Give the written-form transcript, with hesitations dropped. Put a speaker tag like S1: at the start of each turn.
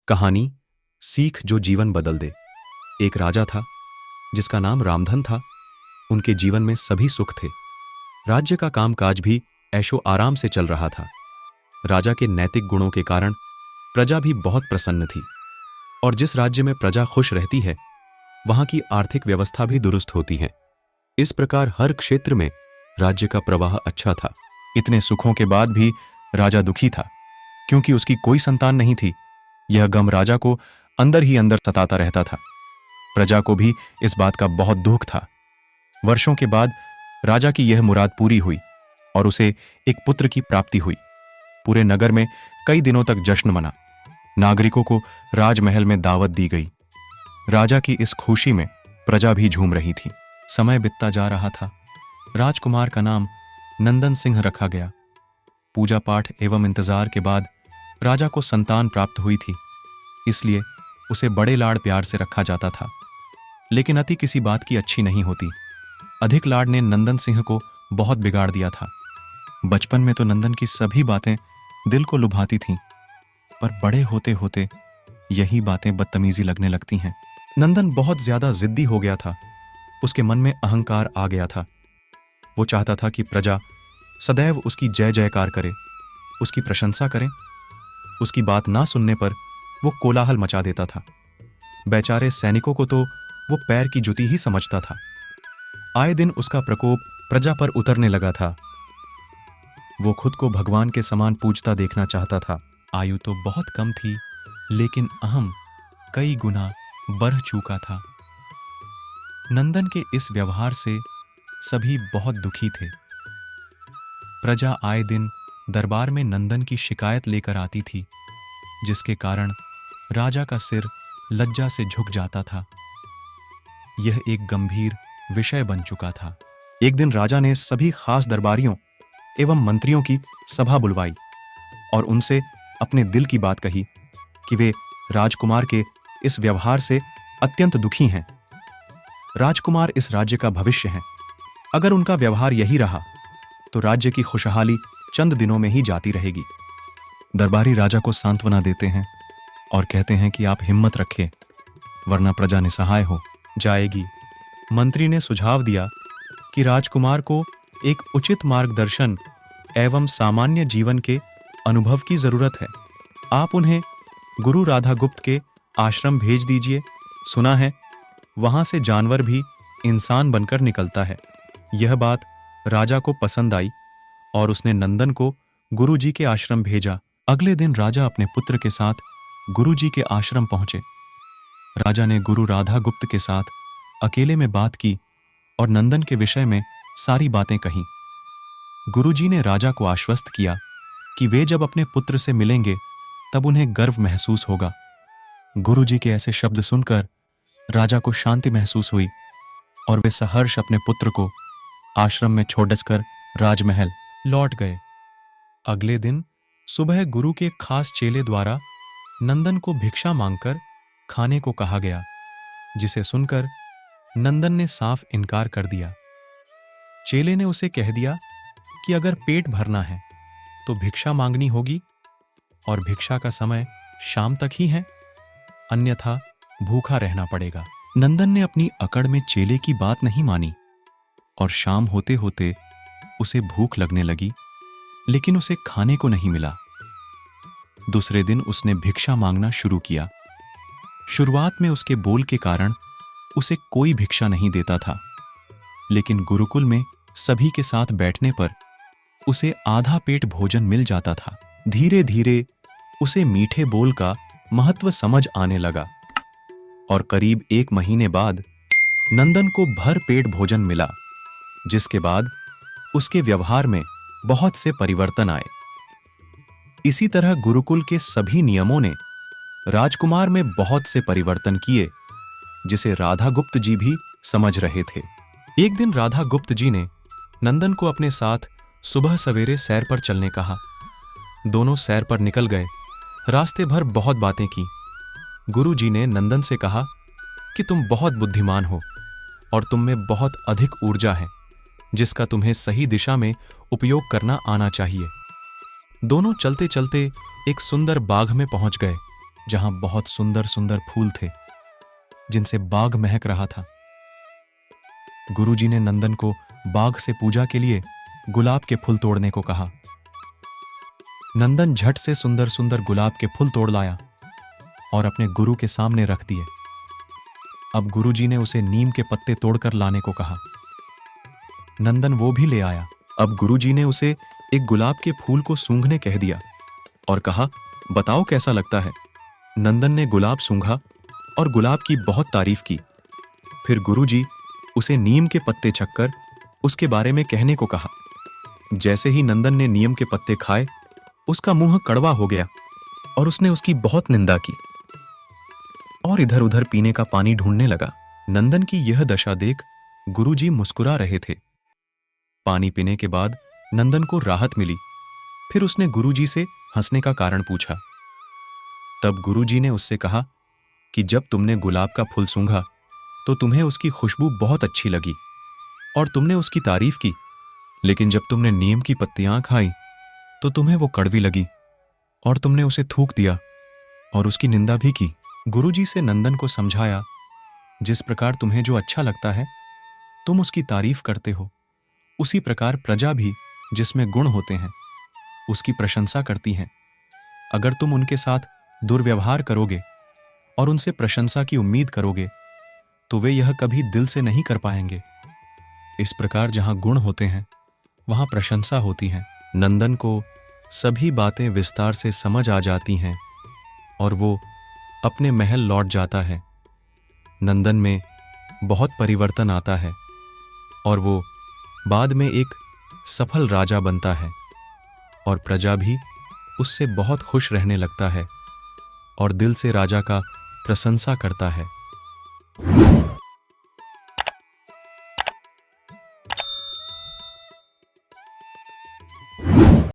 S1: कहानी सीख जो जीवन बदल दे। एक राजा था जिसका नाम रामधन था। उनके जीवन में सभी सुख थे। राज्य का कामकाज भी ऐशो आराम से चल रहा था। राजा के नैतिक गुणों के कारण प्रजा भी बहुत प्रसन्न थी, और जिस राज्य में प्रजा खुश रहती है वहां की आर्थिक व्यवस्था भी दुरुस्त होती है। इस प्रकार हर क्षेत्र में राज्य का प्रवाह अच्छा था। इतने सुखों के बाद भी राजा दुखी था, क्योंकि उसकी कोई संतान नहीं थी। यह गम राजा को अंदर ही अंदर सताता रहता था। प्रजा को भी इस बात का बहुत दुख था। वर्षों के बाद राजा की यह मुराद पूरी हुई और उसे एक पुत्र की प्राप्ति हुई। पूरे नगर में कई दिनों तक जश्न मना। नागरिकों को राजमहल में दावत दी गई। राजा की इस खुशी में प्रजा भी झूम रही थी। समय बीतता जा रहा था। राजकुमार का नाम नंदन सिंह रखा गया। पूजा पाठ एवं इंतजार के बाद राजा को संतान प्राप्त हुई थी, इसलिए उसे बड़े लाड़ प्यार से रखा जाता था। लेकिन अति किसी बात की अच्छी नहीं होती। अधिक लाड़ ने नंदन सिंह को बहुत बिगाड़ दिया था। बचपन में तो नंदन की सभी बातें दिल को लुभाती थीं, पर बड़े होते होते यही बातें बदतमीजी लगने लगती हैं। नंदन बहुत ज्यादा जिद्दी हो गया था। उसके मन में अहंकार आ गया था। वो चाहता था कि प्रजा सदैव उसकी जय जयकार करे, उसकी प्रशंसा करे। उसकी बात ना सुनने पर वो कोलाहल मचा देता था। बेचारे सैनिकों को तो वो पैर की जुती ही समझता था। आए दिन उसका प्रकोप प्रजा पर उतरने लगा था। वो खुद को भगवान के समान पूजता देखना चाहता था। आयु तो बहुत कम थी, लेकिन अहम कई गुना बढ़ चुका था। नंदन के इस व्यवहार से सभी बहुत दुखी थे। प्रजा आए दिन दरबार में नंदन की शिकायत लेकर आती थी, जिसके कारण राजा का सिर लज्जा से झुक जाता था। यह एक गंभीर विषय बन चुका था। एक दिन राजा ने सभी खास दरबारियों एवं मंत्रियों की सभा बुलवाई और उनसे अपने दिल की बात कही कि वे राजकुमार के इस व्यवहार से अत्यंत दुखी हैं। राजकुमार इस राज्य का भविष्य हैं। अगर उनका व्यवहार यही रहा तो राज्य की खुशहाली चंद दिनों में ही जाती रहेगी। दरबारी राजा को सांत्वना देते हैं और कहते हैं कि आप हिम्मत रखें, वरना प्रजा निसहाय हो जाएगी। मंत्री ने सुझाव दिया कि राजकुमार को एक उचित मार्गदर्शन एवं सामान्य जीवन के अनुभव की जरूरत है। आप उन्हें गुरु राधागुप्त के आश्रम भेज दीजिए। सुना है वहां से जानवर भी इंसान बनकर निकलता है। यह बात राजा को पसंद आई और उसने नंदन को गुरुजी के आश्रम भेजा। अगले दिन राजा अपने पुत्र के साथ गुरुजी के आश्रम पहुंचे। राजा ने गुरु राधागुप्त के साथ अकेले में बात की और नंदन के विषय में सारी बातें कहीं। गुरुजी ने राजा को आश्वस्त किया कि वे जब अपने पुत्र से मिलेंगे तब उन्हें गर्व महसूस होगा। गुरुजी के ऐसे शब्द सुनकर राजा को शांति महसूस हुई और वे सहर्ष अपने पुत्र को आश्रम में छोड़कर राजमहल लौट गए। अगले दिन सुबह गुरु के खास चेले द्वारा नंदन को भिक्षा मांगकर खाने को कहा गया, जिसे सुनकर नंदन ने साफ इनकार कर दिया। चेले ने उसे कह दिया कि अगर पेट भरना है तो भिक्षा मांगनी होगी और भिक्षा का समय शाम तक ही है, अन्यथा भूखा रहना पड़ेगा। नंदन ने अपनी अकड़ में चेले की बात नहीं मानी और शाम होते होते उसे भूख लगने लगी, लेकिन उसे खाने को नहीं मिला। दूसरे दिन उसने भिक्षा मांगना शुरू किया। शुरुआत में उसके बोल के कारण उसे कोई भिक्षा नहीं देता था, लेकिन गुरुकुल में सभी के साथ बैठने पर उसे आधा पेट भोजन मिल जाता था। धीरे धीरे उसे मीठे बोल का महत्व समझ आने लगा और करीब 1 महीने बाद नंदन को भर पेट भोजन मिला, जिसके बाद उसके व्यवहार में बहुत से परिवर्तन आए। इसी तरह गुरुकुल के सभी नियमों ने राजकुमार में बहुत से परिवर्तन किए, जिसे राधागुप्त जी भी समझ रहे थे। एक दिन राधागुप्त जी ने नंदन को अपने साथ सुबह सवेरे सैर पर चलने कहा। दोनों सैर पर निकल गए। रास्ते भर बहुत बातें की। गुरु जी ने नंदन से कहा कि तुम बहुत बुद्धिमान हो और तुम में बहुत अधिक ऊर्जा है, जिसका तुम्हें सही दिशा में उपयोग करना आना चाहिए। दोनों चलते चलते एक सुंदर बाग में पहुंच गए। जहां बहुत सुंदर सुंदर फूल थे जिनसे बाग महक रहा था। गुरुजी ने नंदन को बाग से पूजा के लिए गुलाब के फूल तोड़ने को कहा। नंदन झट से सुंदर सुंदर गुलाब के फूल तोड़ लाया और अपने गुरु के सामने रख दिए। अब गुरुजी ने उसे नीम के पत्ते तोड़कर लाने को कहा। नंदन वो भी ले आया। अब गुरुजी ने उसे एक गुलाब के फूल को सूंघने कह दिया और कहा, बताओ कैसा लगता है। नंदन ने गुलाब सूंघा और गुलाब की बहुत तारीफ की। फिर गुरुजी उसे नीम के पत्ते छककर उसके बारे में कहने को कहा। जैसे ही नंदन ने नीम के पत्ते खाए, उसका मुंह कड़वा हो गया और उसने उसकी बहुत निंदा की और इधर उधर पीने का पानी ढूंढने लगा। नंदन की यह दशा देख गुरुजी मुस्कुरा रहे थे। पानी पीने के बाद नंदन को राहत मिली। फिर उसने गुरुजी से हंसने का कारण पूछा। तब गुरुजी ने उससे कहा कि जब तुमने गुलाब का फूल सूंघा तो तुम्हें उसकी खुशबू बहुत अच्छी लगी और तुमने उसकी तारीफ की, लेकिन जब तुमने नीम की पत्तियां खाई तो तुम्हें वो कड़वी लगी और तुमने उसे थूक दिया और उसकी निंदा भी की। गुरुजी से नंदन को समझाया, जिस प्रकार तुम्हें जो अच्छा लगता है तुम उसकी तारीफ करते हो, उसी प्रकार प्रजा भी जिसमें गुण होते हैं उसकी प्रशंसा करती है। अगर तुम उनके साथ दुर्व्यवहार करोगे और उनसे प्रशंसा की उम्मीद करोगे तो वे यह कभी दिल से नहीं कर पाएंगे। इस प्रकार जहां गुण होते हैं वहां प्रशंसा होती है। नंदन को सभी बातें विस्तार से समझ आ जाती हैं और वो अपने महल लौट जाता है। नंदन में बहुत परिवर्तन आता है और वो बाद में एक सफल राजा बनता है और प्रजा भी उससे बहुत खुश रहने लगता है और दिल से राजा का प्रशंसा करता है।